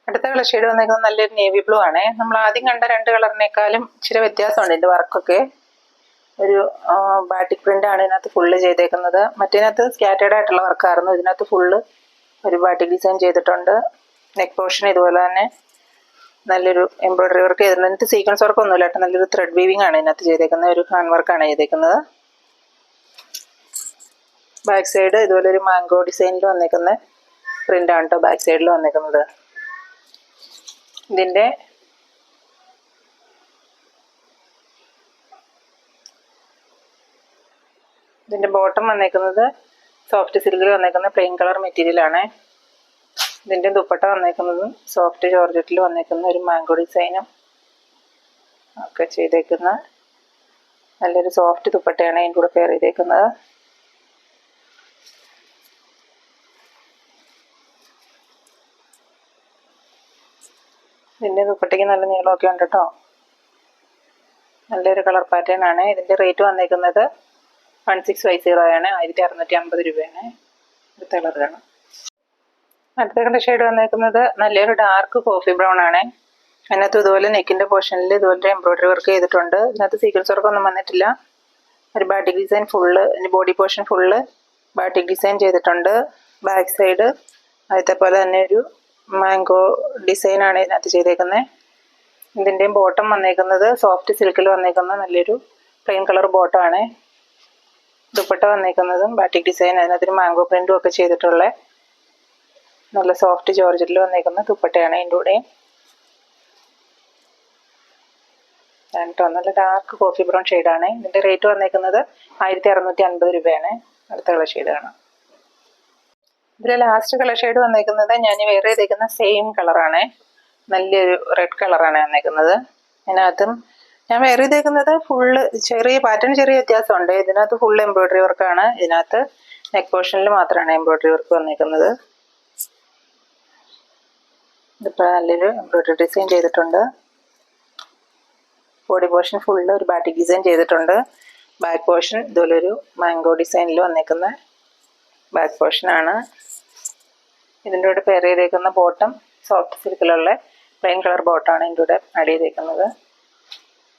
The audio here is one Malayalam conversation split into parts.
അടുത്ത കളർ ഷെയ്ഡ് വന്നേക്കുന്നത് നല്ലൊരു നേവി ബ്ലൂ ആണ്. നമ്മൾ ആദ്യം കണ്ട രണ്ട് കളറിനേക്കാളും ഇച്ചിരി വ്യത്യാസമുണ്ട് ഇതിൻ്റെ വർക്കൊക്കെ. ഒരു ബാറ്റിക് പ്രിന്റ് ആണ് ഇതിനകത്ത് ഫുള്ള് ചെയ്തേക്കുന്നത്. മറ്റേതിനകത്ത് സ്കാറ്റേർഡ് ആയിട്ടുള്ള വർക്കായിരുന്നു. ഇതിനകത്ത് ഫുള്ള് ഒരു ബാറ്റിക് ഡിസൈൻ ചെയ്തിട്ടുണ്ട്. നെക്ക് പോർഷൻ ഇതുപോലെ തന്നെ നല്ലൊരു എംബ്രോയിഡറി വർക്ക് ചെയ്തിട്ടുണ്ട്. സീക്വൻസ് വർക്ക് ഒന്നുമില്ല കേട്ടോ, നല്ലൊരു ത്രെഡ് വീവിംഗ് ആണ് ഇതിനകത്ത് ചെയ്തേക്കുന്നത്. ഒരു ഹാൻഡ് വർക്കാണ് ചെയ്തേക്കുന്നത്. ബാക്ക് സൈഡ് ഇതുപോലെ ഒരു മാംഗോ ഡിസൈനിൽ വന്നേക്കുന്ന പ്രിന്റ് ആണ് കേട്ടോ ബാക്ക് സൈഡിൽ വന്നേക്കുന്നത്. ഇതിന്റെ ബോട്ടം വന്നേക്കുന്നത് സോഫ്റ്റ് സിൽക്കിൽ വന്നേക്കുന്ന പ്ലെയിൻ കളർ മെറ്റീരിയൽ ആണ്. ഇതിന്റെ ദുപ്പട്ട വന്നേക്കുന്നതും സോഫ്റ്റ് ജോർജറ്റിൽ വന്നേക്കുന്ന ഒരു മാംഗോ ഡിസൈനും ഒക്കെ ചെയ്തേക്കുന്ന നല്ലൊരു സോഫ്റ്റ് ദുപ്പട്ടയാണ് ഇതിൻ്റെ കൂടെ പെയർ ചെയ്തേക്കുന്നത്. ഇതിന്റെ ദുപ്പട്ടയ്ക്ക് നല്ല നീളമൊക്കെ ഉണ്ട് കേട്ടോ. നല്ലൊരു കളർ പാറ്റേൺ ആണ്. ഇതിന്റെ റേറ്റ് വന്നേക്കുന്നത് 1650 ആണ്. 1650 രൂപയാണ്. അടുത്ത കളർ കാണാം. അടുത്ത കളർ ഷെയ്ഡ് വന്നേക്കുന്നത് നല്ലൊരു ഡാർക്ക് കോഫി ബ്രൗൺ ആണ്. അതിനകത്ത് ഇതുപോലെ നെക്കിന്റെ പോർഷനിൽ ഇതുപോലെ എംബ്രോയിഡറി വർക്ക് ചെയ്തിട്ടുണ്ട്. ഇതിനകത്ത് സീക്വൻസ് വർക്ക് ഒന്നും വന്നിട്ടില്ല. ഒരു batik design full, body portion full batik design ചെയ്തിട്ടുണ്ട്. ബാക്ക് സൈഡ് ആദ്യത്തെ പോലെ തന്നെ ഒരു മാംഗോ ഡിസൈൻ ആണ് ഇതിനകത്ത് ചെയ്തേക്കുന്നത്. ഇതിൻ്റെയും ബോട്ടം വന്നേക്കുന്നത് സോഫ്റ്റ് സിൽക്കിൽ വന്നേക്കുന്ന നല്ലൊരു പ്ലെയിൻ കളർ ബോട്ടം ആണ്. ദുപ്പട്ട വന്നേക്കുന്നതും ബാറ്റിക് ഡിസൈൻ, അതിനകത്തൊരു മാംഗോ പ്രിന്റും ഒക്കെ ചെയ്തിട്ടുള്ള നല്ല സോഫ്റ്റ് ജോർജറ്റിൽ വന്നേക്കുന്ന ദുപ്പട്ടയാണ് ഇതിൻ്റെ കൂടെ. കേട്ടോ നല്ല ഡാർക്ക് കോഫി ബ്രൗൺ ഷെയ്ഡാണ്. ഇതിൻ്റെ റേറ്റ് വന്നേക്കുന്നത് 1650 രൂപയാണ്. അടുത്ത കളർ ഷെയ്ഡ് കാണാം. ഇതിൽ ലാസ്റ്റ് കളർ ഷെയ്ഡ് വന്നേക്കുന്നത് ഞാൻ വെയർ ചെയ്തേക്കുന്ന സെയിം കളറാണ്. നല്ലൊരു റെഡ് കളറാണ് വന്നേക്കുന്നത്. അതിനകത്തും ഞാൻ വെയർ ചെയ്തേക്കുന്നത് ഫുള്ള് ചെറിയ പാറ്റേൺ ചെറിയ വ്യത്യാസമുണ്ട്. ഇതിനകത്ത് ഫുൾ എംബ്രോയിഡറി വർക്കാണ്. ഇതിനകത്ത് നെക്ക് പോർഷനിൽ മാത്രമാണ് എംബ്രോയിഡറി വർക്ക് വന്നേക്കുന്നത്. ഇതിപ്പോൾ നല്ലൊരു എംബ്രോയിഡറി ഡിസൈൻ ചെയ്തിട്ടുണ്ട്. ബോഡി പോർഷൻ ഫുള്ള് ഒരു ബാറ്റിക് ഡിസൈൻ ചെയ്തിട്ടുണ്ട്. ബാക്ക് പോർഷൻ ഇതുപോലെ ഒരു മാംഗോ ഡിസൈനിൽ വന്നേക്കുന്ന ബാക്ക് പോർഷനാണ്. ഇതിൻ്റെ കൂടെ പെയർ ചെയ്തേക്കുന്ന ബോട്ടം സോഫ്റ്റ് സിൽക്കിലുള്ള പ്ലെയിൻ കളർ ബോട്ടമാണ് ഇതിൻ്റെ കൂടെ ആഡ് ചെയ്തേക്കുന്നത്.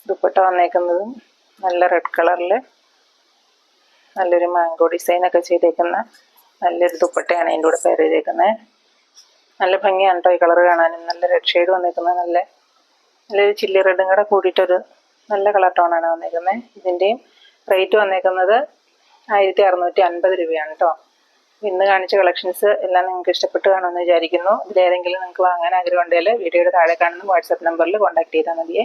ദുപ്പട്ട വന്നേക്കുന്നതും നല്ല റെഡ് കളറിൽ നല്ലൊരു മാംഗോ ഡിസൈനൊക്കെ ചെയ്തേക്കുന്ന നല്ലൊരു ദുപ്പട്ടയാണ് ഇതിൻ്റെ കൂടെ പെയർ ചെയ്തേക്കുന്നത്. നല്ല ഭംഗിയാണ് കേട്ടോ ഈ കളർ കാണാനും. നല്ല റെഡ് ഷെയ്ഡ് വന്നേക്കുന്നത് നല്ലൊരു ചില്ലി റെഡും കൂടെ കൂടിയിട്ടൊരു നല്ല കളർ ടോണാണ് വന്നേക്കുന്നത്. ഇതിൻ്റെയും റേറ്റ് വന്നേക്കുന്നത് 1650 രൂപയാണ് കേട്ടോ. ഇന്ന് കാണിച്ച കളക്ഷൻസ് എല്ലാം നിങ്ങൾക്ക് ഇഷ്ടപ്പെട്ട് കാണുമെന്ന് വിചാരിക്കുന്നു. ഇതിലേതെങ്കിലും നിങ്ങൾക്ക് വാങ്ങാൻ ആഗ്രഹം ഉണ്ടെങ്കിൽ വീഡിയോയുടെ താഴെ കാണുന്ന വാട്സാപ്പ് നമ്പറിൽ കോൺടാക്ട് ചെയ്താൽ മതിയേ.